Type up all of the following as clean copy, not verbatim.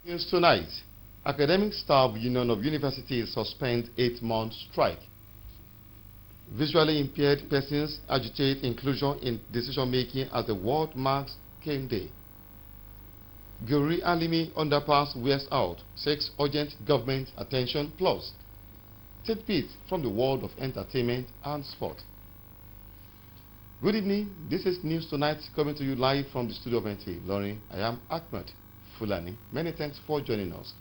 News tonight. Academic Staff Union of Universities suspend 8-month strike. Visually impaired persons agitate inclusion in decision-making as the world marks Cane Day. Guri Alimi underpass wears out, seeks urgent government attention plus. Tidbits from the world of entertainment and sport. Good evening, this is News Tonight coming to you live from the studio of NTA ILORIN. I am Ahmed Fulani. Many thanks for joining us.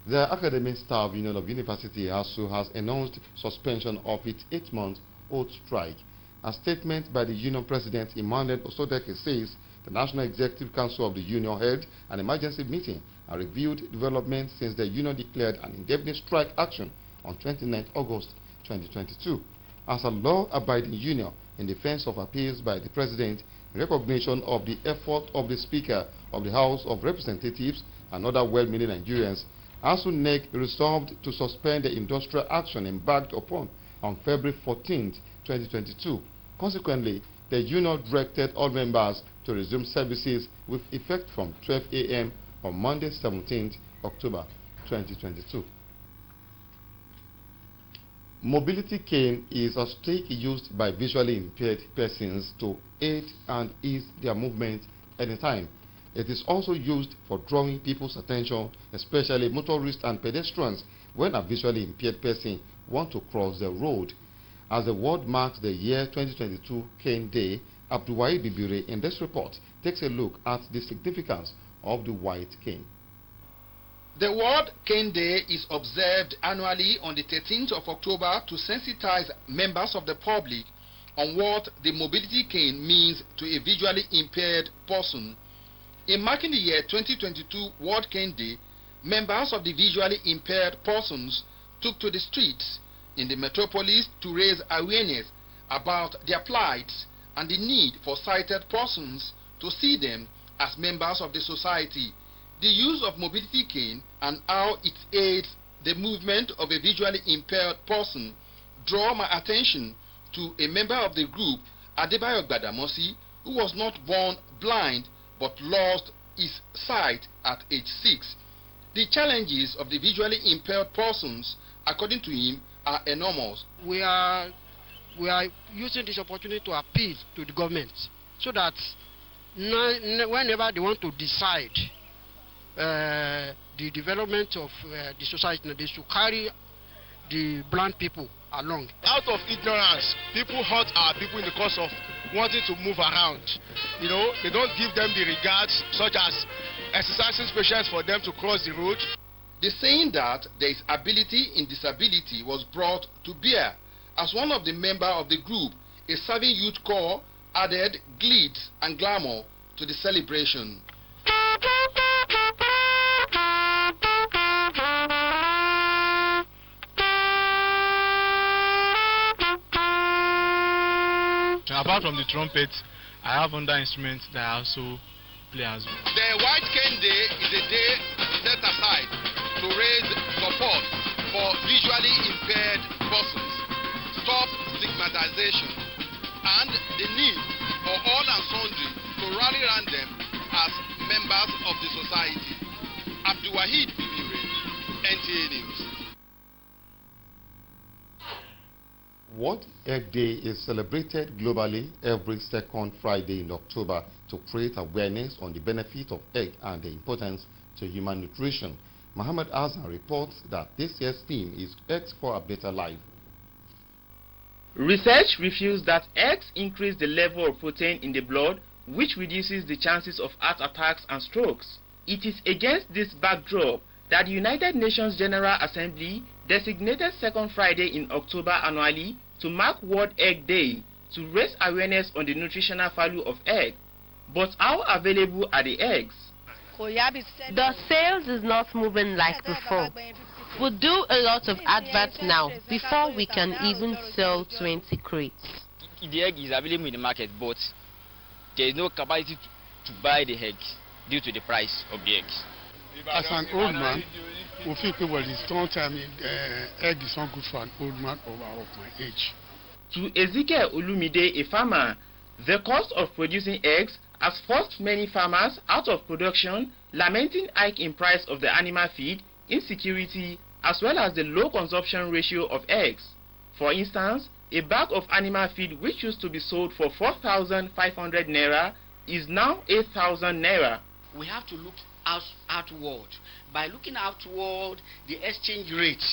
The Academic Staff Union of University ASU has announced suspension of its 8-month-old strike. A statement by the union president Emmanuel Osodeke says the National Executive Council of the union held an emergency meeting and reviewed developments since the union declared an indefinite strike action on 29 August 2022. As a law-abiding union in defense of appeals by the president in recognition of the effort of the Speaker of the House of Representatives and other well-meaning Nigerians, ASU-NEC resolved to suspend the industrial action embarked upon on February 14, 2022. Consequently, the union directed all members to resume services with effect from 12 a.m. on Monday, 17 October 2022. Mobility cane is a stick used by visually impaired persons to aid and ease their movement anytime. It is also used for drawing people's attention, especially motorists and pedestrians, when a visually impaired person wants to cross the road. As the world marks the year 2022 Cane Day, Abdulwahid Bibire in this report takes a look at the significance of the white cane. The World Cane Day is observed annually on the 13th of October to sensitize members of the public on what the mobility cane means to a visually impaired person. In marking the year 2022 World Cane Day, members of the visually impaired persons took to the streets in the metropolis to raise awareness about their plights and the need for sighted persons to see them as members of the society. The use of mobility cane and how it aids the movement of a visually impaired person draw my attention to a member of the group, Adebayo Gbadamosi, who was not born blind but lost his sight at age 6. The challenges of the visually impaired persons, according to him, are enormous. We are using this opportunity to appeal to the government so that whenever they want to decide the development of the society, they should carry the blind people along. Out of ignorance, people hurt our people in the course of wanting to move around. You know, they don't give them the regards, such as exercising patience for them to cross the road. The saying that there is ability in disability was brought to bear as one of the members of the group, a serving youth corps, added glitz and glamour to the celebration. Apart from the trumpet, I have other instruments that I also play as well. The White Cane Day is a day set aside to raise support for visually impaired persons, stop stigmatization, and the need for all and sundry to rally around them as members of the society. Abdulwahid Bibire, NTA News. World Egg Day is celebrated globally every second Friday in October to create awareness on the benefit of egg and the importance to human nutrition. Muhammad Azhar reports that this year's theme is Eggs for a Better Life. Research reveals that eggs increase the level of protein in the blood, which reduces the chances of heart attacks and strokes. It is against this backdrop that the United Nations General Assembly designated second Friday in October annually to mark World Egg Day to raise awareness on the nutritional value of egg. But how available are the eggs? The sales is not moving like before. We do a lot of adverts now before we can even sell 20 crates. The egg is available in the market, but there is no capacity to buy the eggs due to the price of the eggs. As an old man, we feel well, it's long time egg is not good for an old man of my age. To Ezekiel Olumide, a farmer, The cost of producing eggs has forced many farmers out of production, lamenting hike in price of the animal feed, insecurity, as well as the low consumption ratio of eggs. For instance, a bag of animal feed which used to be sold for 4,500 naira is now 8,000 naira. We have to look outward. By looking outward, the exchange rate,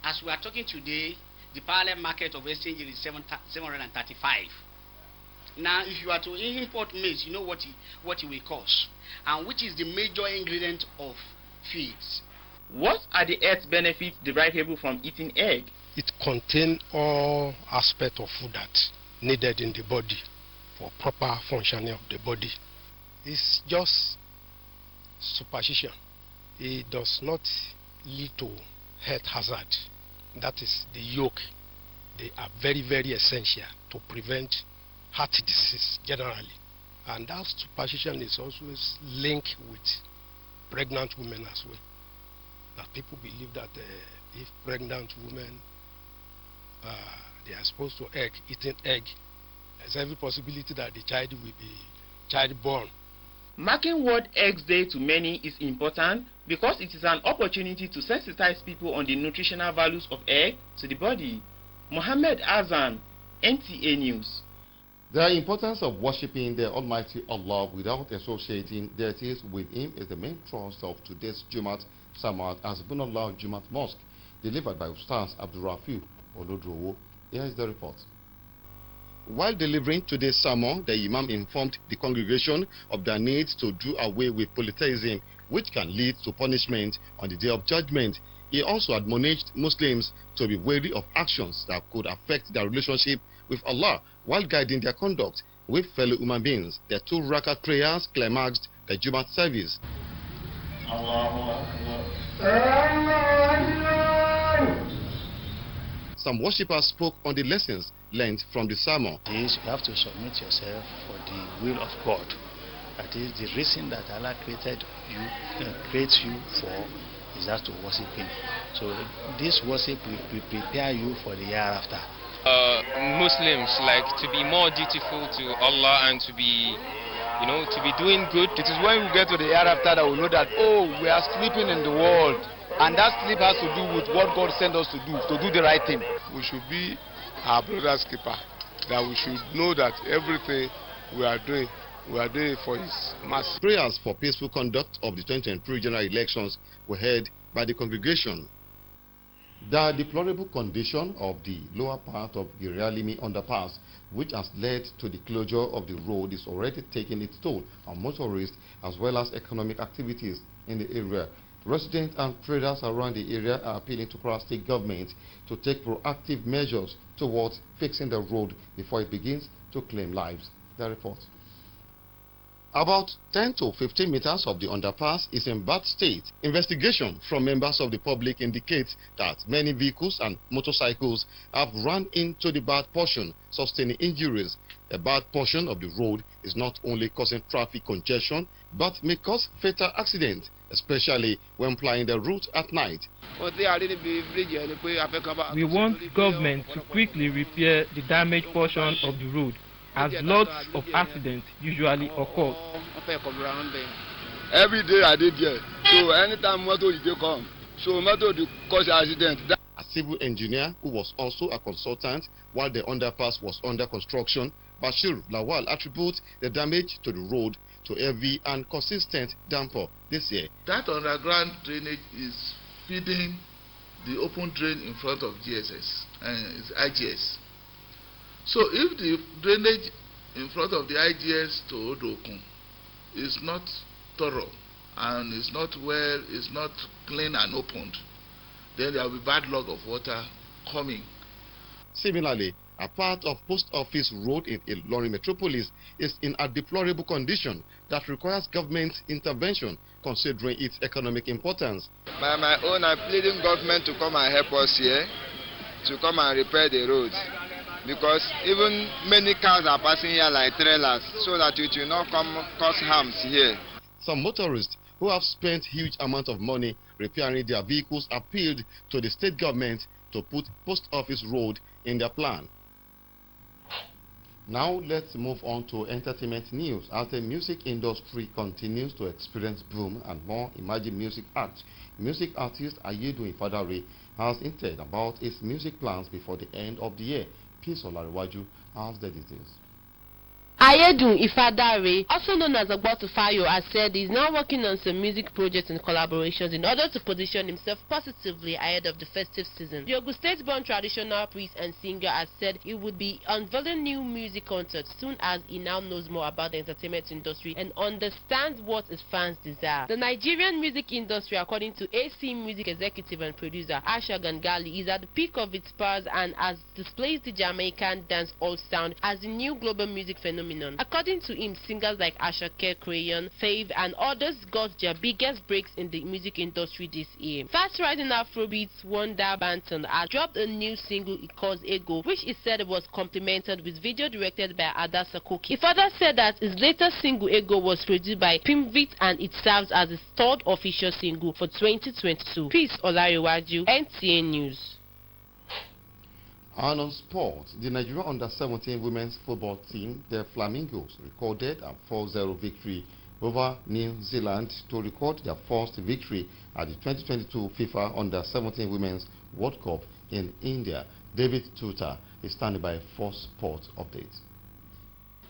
as we are talking today, the parallel market of exchange rate is 735. Now, if you are to import maize, you know what it will cost, and which is the major ingredient of feeds. What are the health benefits derivable from eating egg? It contains all aspects of food that needed in the body for proper functioning of the body. It's just superstition. It does not lead to health hazard. That is the yolk. They are very, very essential to prevent heart disease generally. And that superstition is also linked with pregnant women as well. That people believe that if pregnant women they are supposed to eating egg, there's every possibility that the child will be childborn. Marking World Eggs Day to many is important because it is an opportunity to sensitize people on the nutritional values of egg to the body. Mohammed Azan, NTA News. The importance of worshipping the Almighty Allah without associating deities with Him is the main thrust of today's Jumat Sermon at Hasbunallah Jumat Mosque, delivered by Ustaz Abdul Rafiu Olodrowo. Here is the report. While delivering today's sermon, the Imam informed the congregation of their need to do away with polytheism, which can lead to punishment on the Day of Judgment. He also admonished Muslims to be wary of actions that could affect their relationship with Allah while guiding their conduct with fellow human beings. The 2 rakat prayers climaxed the Jumat service. Some worshippers spoke on the lessons learned from the sermon. You have to submit yourself for the will of God. That is the reason that Allah creates you for, is that to worship Him. So this worship will prepare you for the hereafter. Muslims like to be more dutiful to Allah and to be, to be doing good. It is when we get to the hereafter that we know that, oh, we are sleeping in the world. And that sleep has to do with what God sent us to do the right thing. We should be our brother's keeper. That we should know that everything we are doing for His mercy. Prayers for peaceful conduct of the 2023 general elections were held by the congregation. The deplorable condition of the lower part of the Realimi underpass, which has led to the closure of the road, is already taking its toll on motorists as well as economic activities in the area. Residents and traders around the area are appealing to Kwara State government to take proactive measures towards fixing the road before it begins to claim lives. The report. About 10 to 15 meters of the underpass is in bad state. Investigation from members of the public indicates that many vehicles and motorcycles have run into the bad portion, sustaining injuries. The bad portion of the road is not only causing traffic congestion, but may cause fatal accidents, especially when plying the route at night. We want government to quickly repair the damaged portion of the road, as lots of accidents usually occur. Every day I did here, so anytime motor they come, so motor they cause accident. A civil engineer who was also a consultant while the underpass was under construction, Bashir Lawal, attributes the damage to the road to heavy and consistent downpour this year. That underground drainage is feeding the open drain in front of GSS and it's IGS. So if the drainage in front of the IGS to Odokun is not thorough and is not clean and opened, then there will be bad log of water coming. Similarly, a part of Post Office Road in Ilorin Metropolis is in a deplorable condition that requires government intervention considering its economic importance. By my own, I'm pleading government to come and help us here, to come and repair the road. Because even many cars are passing here like trailers, so that it will not cause harms here. Some motorists who have spent huge amounts of money repairing their vehicles appealed to the state government to put Post Office Road in their plan. Now let's move on to entertainment news. As the music industry continues to experience boom and more emerging music acts, music artist Ayedu Ifadare has hinted about his music plans before the end of the year. Peace Olariwaju has the details. Ayedu Ifadare, also known as Ogbotufayo, has said he is now working on some music projects and collaborations in order to position himself positively ahead of the festive season. The Ogun State-born traditional priest and singer has said he would be unveiling new music concerts soon as he now knows more about the entertainment industry and understands what his fans desire. The Nigerian music industry, according to AC Music executive and producer Asha Gangali, is at the peak of its powers and has displayed the Jamaican dancehall sound as the new global music phenomenon. According to him, singers like Asake, Crayon, Fave, and others got their biggest breaks in the music industry this year. Fast-rising Afrobeats wonder Banton has dropped a new single he calls Ego, which he said was complemented with video directed by Ada Sakoki. He further said that his latest single Ego was produced by Pimvit and it serves as his third official single for 2022. Peace Olariwaju, NTA News. And on sports, the Nigeria Under-17 women's football team, the Flamingos, recorded a 4-0 victory over New Zealand to record their first victory at the 2022 FIFA Under-17 Women's World Cup in India. David Tuta is standing by for sport updates.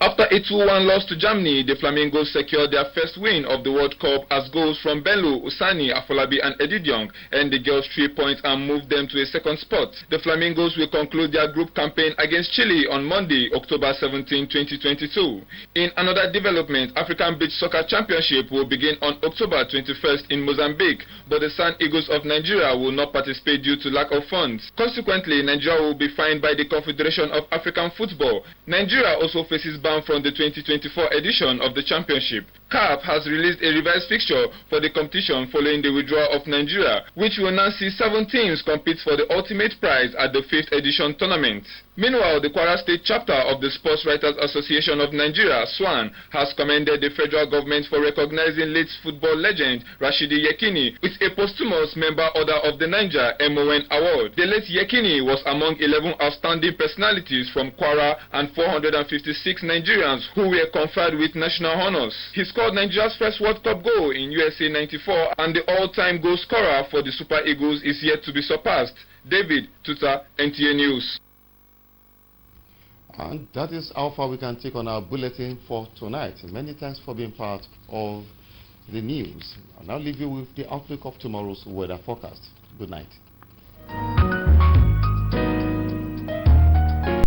After a 2-1 loss to Germany, the Flamingos secured their first win of the World Cup as goals from Bello, Usani, Afolabi and Edidiong earned the girls 3 points and moved them to a second spot. The Flamingos will conclude their group campaign against Chile on Monday, October 17, 2022. In another development, African Beach Soccer Championship will begin on October 21st in Mozambique, but the Sun Eagles of Nigeria will not participate due to lack of funds. Consequently, Nigeria will be fined by the Confederation of African Football. Nigeria also faces from the 2024 edition of the championship. CAF has released a revised fixture for the competition following the withdrawal of Nigeria, which will now see 7 teams compete for the ultimate prize at the 5th edition tournament. Meanwhile, the Kwara State chapter of the Sports Writers Association of Nigeria, SWAN, has commended the federal government for recognizing late football legend Rashidi Yekini with a posthumous Member Order of the Niger MON Award. The late Yekini was among 11 outstanding personalities from Kwara and 456 Nigerians who were conferred with national honors. He scored Nigeria's first World Cup goal in USA 94 and the all-time goal scorer for the Super Eagles is yet to be surpassed. David Tuta, NTA News. And that is how far we can take on our bulletin for tonight. Many thanks for being part of the news. I'll now leave you with the outlook of tomorrow's weather forecast. Good night.